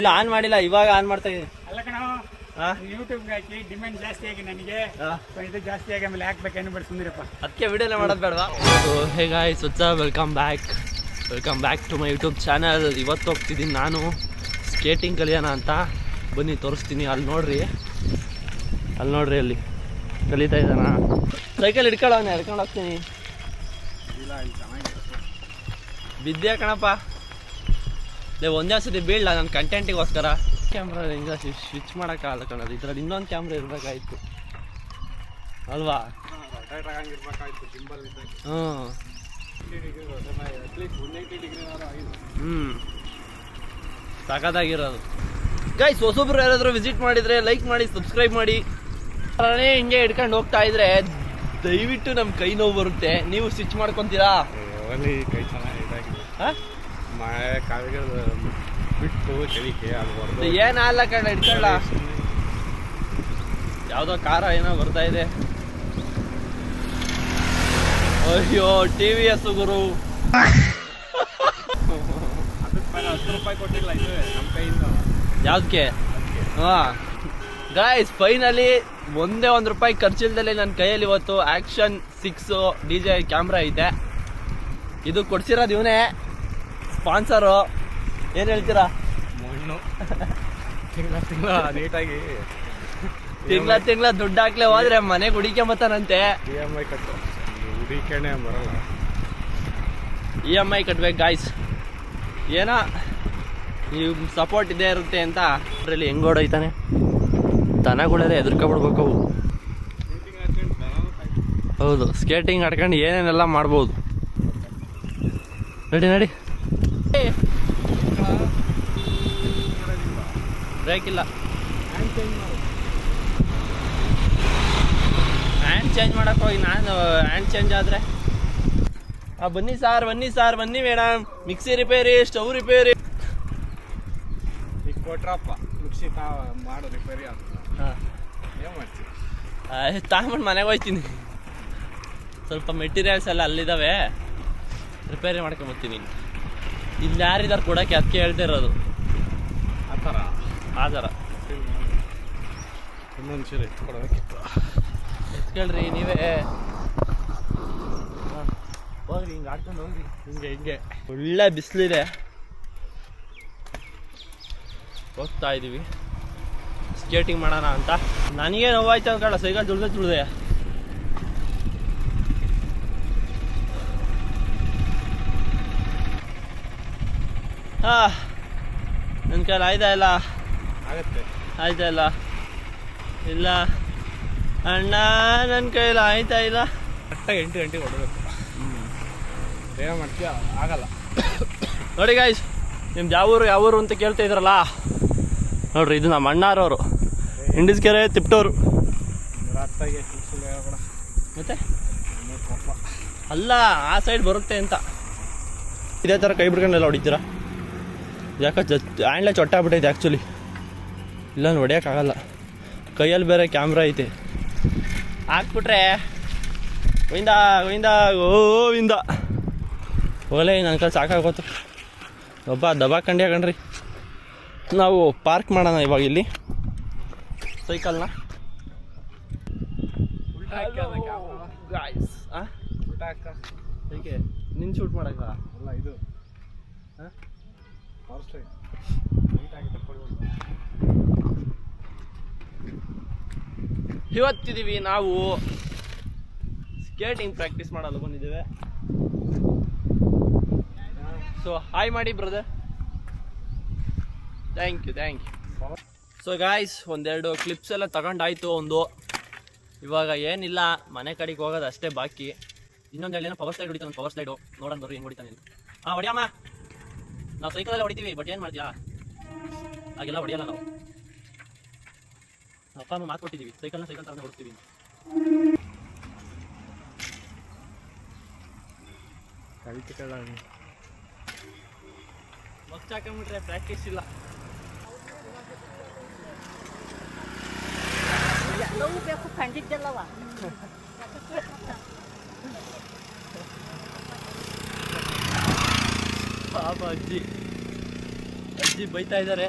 ಇಲ್ಲ ಆನ್ ಮಾಡಿಲ್ಲ, ಇವಾಗ ಆನ್ ಮಾಡ್ತಾ ಇದ್ದೀನಿ. ಅಲ್ಲ ಕಣ, ಯೂಟ್ಯೂಬ್ ಹಾಕಿ ಡಿಮ್ಯಾಂಡ್ ಜಾಸ್ತಿ ಆಗಿ ನನಗೆ ಇದು ಜಾಸ್ತಿ ಆಗಿ ಆಮೇಲೆ ಹಾಕ್ಬೇಕೇನು ಬೇಡ ಸುಂದಿರಪ್ಪ, ಅದಕ್ಕೆ ವಿಡಿಯೋನೇ ಮಾಡೋದು ಬೇಡವಾ? Hey guys, welcome back to my YouTube channel. ಇವತ್ತು ಹೋಗ್ತಿದ್ದೀನಿ ನಾನು ಸ್ಕೇಟಿಂಗ್ ಕಲಿಯೋಣ ಅಂತ. ಬನ್ನಿ ತೋರಿಸ್ತೀನಿ. ಅಲ್ಲಿ ನೋಡ್ರಿ ಅಲ್ಲಿ ಕಲಿತಾ ಇದ್ದಾನ. ಸೈಕಲ್ ಹಿಡ್ಕೊಂಡು ಹೋಗ್ತೀನಿ. ಬಿದ್ದೆ ಕಣಪ್ಪ, ಒಂದೇ ಸತಿ ಬೀಳಲ್ಲ ನನ್ನ ಕಂಟೆಂಟಿಗೋಸ್ಕರ. ಕ್ಯಾಮ್ರಾ ಹಿಂಗೆ ಸ್ವಿಚ್ ಮಾಡೋಕ್ಕಾಗಲ್ಲ ಕಣದು. ಇದ್ರಲ್ಲಿ ಇನ್ನೊಂದು ಕ್ಯಾಮ್ರಾ ಇರಬೇಕಾಯ್ತು ಅಲ್ವಾ? ಸಖತ್ತಾಗಿರೋದು ಗೈಸ್. ಹೊಸೊಬ್ರು ಯಾರಾದರೂ ವಿಸಿಟ್ ಮಾಡಿದರೆ ಲೈಕ್ ಮಾಡಿ, ಸಬ್ಸ್ಕ್ರೈಬ್ ಮಾಡಿ. ಹಿಂಗೆ ಹಿಡ್ಕೊಂಡು ಹೋಗ್ತಾ ಇದ್ರೆ ದಯವಿಟ್ಟು ನಮ್ಮ ಕೈ ನೋವು ಬರುತ್ತೆ. ನೀವು ಸ್ಟಿಚ್ ಮಾಡ್ಕೊತೀರಾ? ಕೈ ಮಳೆ ಬಿಟ್ಟು ಚಳಿಕೆ ಅದು ಏನಲ್ಲ ಕಣ, ಹಿಡ್ಕೊಳ್ಳ. ಯಾವುದೋ ಕಾರ ಏನೋ ಬರ್ತಾ ಇದೆ. ಅಯ್ಯೋ TVS ಗುರು. 10 ರೂಪಾಯಿ ಕೊಟ್ಟಿಲ್ಲ ಇದು ನಮ್ಮ ಕೈಯಿಂದ. ಯಾವ್ದಕ್ಕೆ? ಗಾಯ್ಸ್, ಫೈನಲಿ ಒಂದೇ ₹1 ಖರ್ಚಿಲ್ದಲ್ಲಿ ನನ್ನ ಕೈಯಲ್ಲಿ ಇವತ್ತು ಆಕ್ಷನ್ 6 DJ ಕ್ಯಾಮ್ರಾ ಐತೆ. ಇದು ಕೊಡ್ಸಿರೋದು ಇವನೇ, ಸ್ಪಾನ್ಸರು. ಏನು ಹೇಳ್ತೀರಾ? ಮಣ್ಣು ತಿಂಗಳ ನೀಟಾಗಿ ತಿಂಗಳ ದುಡ್ಡು ಹಾಕ್ಲೆ ಹೋದ್ರೆ ಮನೆಗೆ ಹುಡಿಕೊಂಬತ್ತಾನಂತೆ. EMI ಕಟ್ಟು, ಹುಡಿಕೆಣೆ ಬರಲ್ಲ. EMI ಕಟ್ಬೇಕು ಗಾಯ್ಸ್. ಏನೋ ನೀವು ಸಪೋರ್ಟ್ ಇದೇ ಇರುತ್ತೆ ಅಂತ. ಅದರಲ್ಲಿ ಹೆಂಗೆ ಓಡೋಯ್ತಾನೆ, ದನಗಳೆಲ್ಲ ಎದುರ್ಕೊಬಿಡ್ಬೇಕು ಅವು. ಹೌದು, ಸ್ಕೇಟಿಂಗ್ ಆಡ್ಕೊಂಡು ಏನೇನೆಲ್ಲ ಮಾಡ್ಬೋದು. ನಡಿ ಬ್ರೇಕ್ ಇಲ್ಲ. ಹ್ಯಾಂಡ್ ಚೇಂಜ್ ಮಾಡಕ್ಕೆ ಹೋಗಿ ನಾನು ಹ್ಯಾಂಡ್ ಚೇಂಜ್ ಆದರೆ ಬನ್ನಿ ಬನ್ನಿ madam. Mixie repair, stove repair. ಈಗ ಕೊಟ್ರಪ್ಪ ಮಿಕ್ಸಿ ಮಾಡೋ ರಿಪೇರಿ ಅಂತ. ಏನು ಮಾಡ್ತೀವಿ? ತಗೊಂಡು ಮನೆಗೆ ಹೋಗ್ತೀನಿ. ಸ್ವಲ್ಪ ಮೆಟೀರಿಯಲ್ಸ್ ಎಲ್ಲ ಅಲ್ಲಿದ್ದಾವೆ, ರಿಪೇರಿ ಮಾಡ್ಕೊಂಬರ್ತೀನಿ. ಇಲ್ಲಿ ಯಾರಿದ್ದಾರೆ ಕೊಡೋಕ್ಕೆ, ಅದಕ್ಕೆ ಹೇಳ್ತಾ ಇರೋದು. ಆ ಥರ ಇನ್ನೊಂದು ಸೀರೆ ಎತ್ಕೊಡೋದಕ್ಕಿತ್ತು. ಎತ್ಕೊಳ್ರಿ ನೀವೇ. ಹೋಗ್ರಿ, ಹಿಂಗೆ ಆಡ್ಕೊಂಡು ಹೋಗ್ರಿ. ಹಿಂಗೆ ಒಳ್ಳೆ ಬಿಸಿಲಿದೆ, ಹೋಗ್ತಾ ಇದ್ದೀವಿ ಸ್ಕೇಟಿಂಗ್ ಮಾಡೋಣ ಅಂತ. ನನಗೆ ನೋವಾಯ್ತು ಕಣ, ಸೈಕಲ್ ತುಳಿದೆ. ನನ್ನ ಕೈಲಿ ಆಯ್ತಾ ಇಲ್ಲ ಇಲ್ಲ ಅಣ್ಣ, ನನ್ನ ಕೈಲಿ ಆಯ್ತಾ ಇಲ್ಲ. ಕರೆಕ್ಟಾಗಿ 8 ಗಂಟೆಗೆ ಹೊಡಬೇಕು. ಬೇಗ ಮಾಡ್ತೀಯ ಆಗಲ್ಲ. ನೋಡಿ ಗಾಯ್ಸ್, ನಿಮ್ದು ಯಾವ ಊರು ಅಂತ ಕೇಳ್ತಾ ಇದ್ರಲ್ಲ, ನೋಡ್ರಿ ಇದು ನಮ್ಮ ಅಣ್ಣಾರವರು, ಇಂಡಿಸ್ಕೆರೆ ತಿಪ್ಟೂರು. ಮತ್ತೆ ಅಲ್ಲ, ಆ ಸೈಡ್ ಬರುತ್ತೆ ಅಂತ. ಇದೇ ಥರ ಕೈ ಬಿಡ್ಕೊಂಡೆಲ್ಲ ಹೊಡಿತೀರಾ? ಯಾಕೆ ಹ್ಯಾಂಡ್ಲೆ ಚೊಟ್ಟಾಗ್ಬಿಟ್ಟೈತೆ ಆ್ಯಕ್ಚುಲಿ. ಇಲ್ಲ ಹೊಡಿಯೋಕ್ಕಾಗಲ್ಲ, ಕೈಯಲ್ಲಿ ಬೇರೆ ಕ್ಯಾಮ್ರಾ ಐತೆ. ಹಾಕ್ಬಿಟ್ರೆ ಗೋವಿಂದ ಹೋಗಲೇ. ನನ್ನ ಕೈ ಸಾಕಾಗೋತು. ದಬಾಕಂಡ್ಯ ಕಣ್ರಿ. ನಾವು ಪಾರ್ಕ್ ಮಾಡೋಣ ಇವಾಗ ಇಲ್ಲಿ ಸೈಕಲ್ನ. ಗಾಯ್ಸ್ ಹೇಗೆ ನಿನ್ನ ಶೂಟ್ ಮಾಡೋಕ್ಕ? ಅಲ್ಲ, ಇದು ಇವತ್ತಿದ್ದೀವಿ ನಾವು ಸ್ಕೇಟಿಂಗ್ ಪ್ರಾಕ್ಟೀಸ್ ಮಾಡಲು ಬಂದಿದ್ದೇವೆ. ಸೊ ಹಾಯ್ ಮಾಡಿ brother. Thank you. So guys, ಒಂದೆರಡು ಕ್ಲಿಪ್ಸ್ ಎಲ್ಲ ತಗೊಂಡಾಯ್ತು. ಇವಾಗ ಏನಿಲ್ಲ, ಮನೆ ಕಡೆಗೆ ಹೋಗೋದು ಅಷ್ಟೇ ಬಾಕಿ. ಇನ್ನೊಂದು ಏನೋ ಪವರ್ ಸ್ಲೈಡ್ ಹೊಡಿತಾನೆ. ಪವರ್ ಸ್ಲೈಡು ನೋಡೋಣ ಬರ್ರಿ ಹೆಂಗೆ ಹೊಡಿತಾನೆ. ಹೊಡಿಯಮ್ಮ. ನಾವು ಸೈಕಲೆಲ್ಲ ಹೊಡಿತೀವಿ, ಬಟ್ ಏನು ಮಾಡ್ತೀಯಾ, ಹಾಗೆಲ್ಲ ಹೊಡಿಯಲ್ಲ ನಾವು. ಅಪ್ಪ ಅಮ್ಮ ಮಾತು ಕೊಟ್ಟಿದ್ದೀವಿ, ಸೈಕಲ್ ತಗೊಂಡು ಹೊಡ್ತೀವಿ. ಮಸ್ತ್ ಹಾಕೊಂಡ್ಬಿಟ್ರೆ ಪ್ರಾಕ್ಟೀಸ್ ಇಲ್ಲ. ಎಲ್ಲವೂ ಬೇಕು, ಖಂಡಿದ್ದಲ್ಲವ. ಪಾಪ ಅಜ್ಜಿ ಬೈತಾ ಇದ್ದಾರೆ.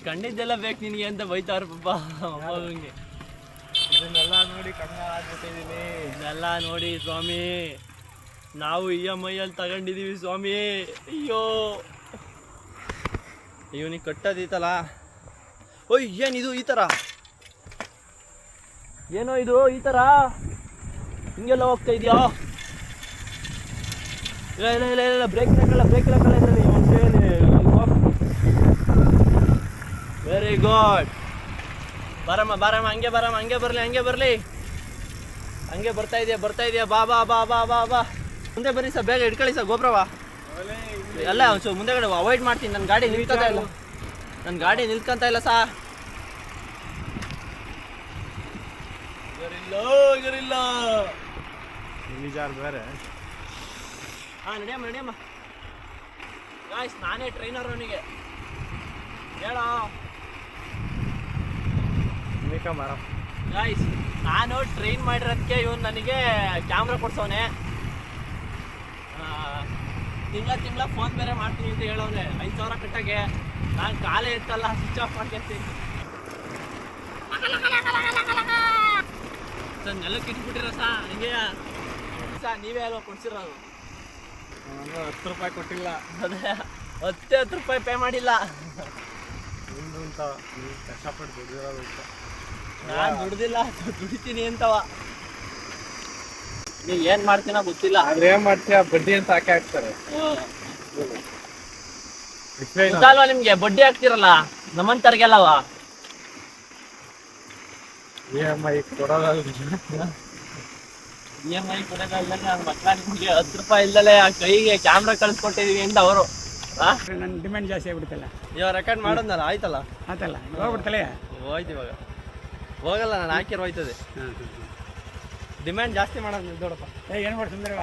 ಕಂಡಿದ್ದೆಲ್ಲ ಬೇಕು ನಿನಗೆ ಅಂತ ಬೈತಾರ ಪಾಪ ಅಮ್ಮಂಗೆ. ಇದನ್ನೆಲ್ಲ ನೋಡಿ ಕಣ್ಣ ಆಗ್ಬಿಟ್ಟಿದೀನಿ. ಇದೆಲ್ಲ ನೋಡಿ ಸ್ವಾಮಿ, ನಾವು EMI ಅಲ್ಲಿ ತಗೊಂಡಿದೀವಿ ಸ್ವಾಮಿ. ಅಯ್ಯೋ ಇವನಿಗೆ ಕಟ್ಟೋದಿತ್ತಲ್ಲ. ಓಯ್ ಏನಿದು ಈ ಥರ, ಏನೋ ಇದು ಈ ಥರ ಹಿಂಗೆಲ್ಲ ಹೋಗ್ತಾ ಇದೆಯಾ? ಇಲ್ಲ ಇಲ್ಲ ಇಲ್ಲ ಇಲ್ಲ ಬ್ರೇಕ್ ಹಾಕಲ್ಲ ಇದರಲ್ಲಿ. Very good. ಬರಮ್ಮ ಹಂಗೆ ಬರಲಿ. ಹಂಗೆ ಬರ್ತಾ ಇದೆಯಾ ಬಾ ಬಾ ಬಾ ಬಾ ಬಾ ಬಾ ಮುಂದೆ ಬರ್ರಿ ಸರ್, ಬೇಗ ಇಟ್ಕೊಳ್ಳಿ ಸರ್ ಗೋಪ್ರವ. ಅಲ್ಲ ಒಂಚೂರು ಮುಂದೆಗಡೆ ಅವಾಯ್ಡ್ ಮಾಡ್ತೀನಿ, ನನ್ನ ಗಾಡಿ ನಿಲ್ಕೊಂತ ಇಲ್ಲ ಸಾ. ಇವರಿಲ್ಲ ಬೇರೆ. ಹಾಂ ನಡಿಯಮ್ಮ ಗಾಯ್ಸ್, ನಾನೇ ಟ್ರೈನರ್ ಅವನಿಗೆ ಹೇಳೋ. ಗಾಯ್ಸ್, ನಾನು ಟ್ರೈನ್ ಮಾಡಿರೋದಕ್ಕೆ ಇವನು ನನಗೆ ಕ್ಯಾಮ್ರಾ ಕೊಡ್ಸವನೆ. ತಿಂಗಳ ಫೋನ್ ಬೇರೆ ಮಾಡ್ತೀನಿ ಅಂತ ಹೇಳೋನೆ. 5,000 ಕಟ್ಟಾಗೆ ನಾನು ಕಾಲೇ ಇರ್ತಲ್ಲ, ಸ್ವಿಚ್ ಆಫ್ ಮಾಡ್ಕೊತೀನಿ. ಸರ್ ನೆಲಕ್ಕೆ ಇಟ್ಬಿಟ್ಟಿರೋ ಸಾ ಹಿಂಗೆ ಸಾ, ನೀವೇ ಅಲ್ವಾ ಕೊಡ್ಸಿರೋದು? 10 ರೂಪಾಯಿ ಕೊಟ್ಟಿಲ್ಲ. ಅದೇ 10 ರೂಪಾಯಿ ಪೇ ಮಾಡಿಲ್ಲ. ಕಷ್ಟಪಟ್ಟು ದುಡ್ದಿರೋದು. ನಾನು ದುಡ್ದಿಲ್ಲ, ದುಡಿತೀನಿ ಅಂತವ. ನೀ ಏನ್ ಮಾಡ್ತೀನ ಗೊತ್ತಿಲ್ಲ. ಏನ್ ಮಾಡ್ತೀಯ, ಬಡ್ಡಿ ಅಂತ ಹಾಕ್ತಾರೆ. ಗೊತ್ತಲ್ವಾ ನಿಮ್ಗೆ, ಬಡ್ಡಿ ಹಾಕ್ತಿರಲ್ಲ ನಮ್ಮಂತರ್ಗೆಲ್ಲವ. EMI ಕೊಡೋದಲ್ಲ. EMI ಕೊಡೋದಲ್ಲ, ನನ್ನ ಮಕ್ಕಳ ನಿಮ್ಗೆ 10 ರೂಪಾಯಿ ಇಲ್ದಲೆ ಕೈಗೆ ಕ್ಯಾಮ್ರಾ ಕಳಿಸ್ಕೊಟ್ಟಿದೀವಿ ಅಂತ ಅವರು. ನನ್ನ ಡಿಮ್ಯಾಂಡ್ ಜಾಸ್ತಿ ಆಗ್ಬಿಡ್ತಲ್ಲ. ಇವಾಗ ರೆಕಾರ್ಡ್ ಮಾಡೋದ್ನಲ್ಲ, ಆಯ್ತಲ್ಲ ಆತಲ್ಲ, ಹೋಗ್ಬಿಡ್ತಲ್ಲ. ಹೋಯ್ತು ಇವಾಗ ಹೋಗಲ್ಲ, ನಾನು ಹಾಕಿರೋ ಹೋಯ್ತದೆ. ಡಿಮ್ಯಾಂಡ್ ಜಾಸ್ತಿ ಮಾಡೋದು ದೊಡ್ಡಪ್ಪ. ಏನು ಮಾಡಿ ಸುಂದರವ?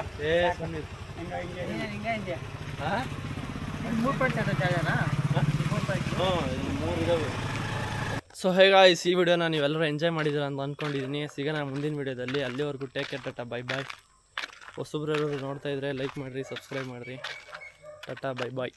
ಸೊ ಹೇಗಾಯ್ಸ್, ಈ ವಿಡಿಯೋನ ನೀವೆಲ್ಲರೂ ಎಂಜಾಯ್ ಮಾಡಿದ್ದೀರ ಅಂತ ಅಂದ್ಕೊಂಡಿದ್ದೀನಿ. ಸಿಗೋಣ ಮುಂದಿನ ವಿಡಿಯೋದಲ್ಲಿ. ಅಲ್ಲಿವರೆಗೂ take care, tata bye bye. ಹೊಸಬ್ರು ನೋಡ್ತಾ ಇದ್ರೆ ಲೈಕ್ ಮಾಡಿರಿ, ಸಬ್ಸ್ಕ್ರೈಬ್ ಮಾಡಿರಿ. ಟಾಟಾ ಬೈ ಬಾಯ್.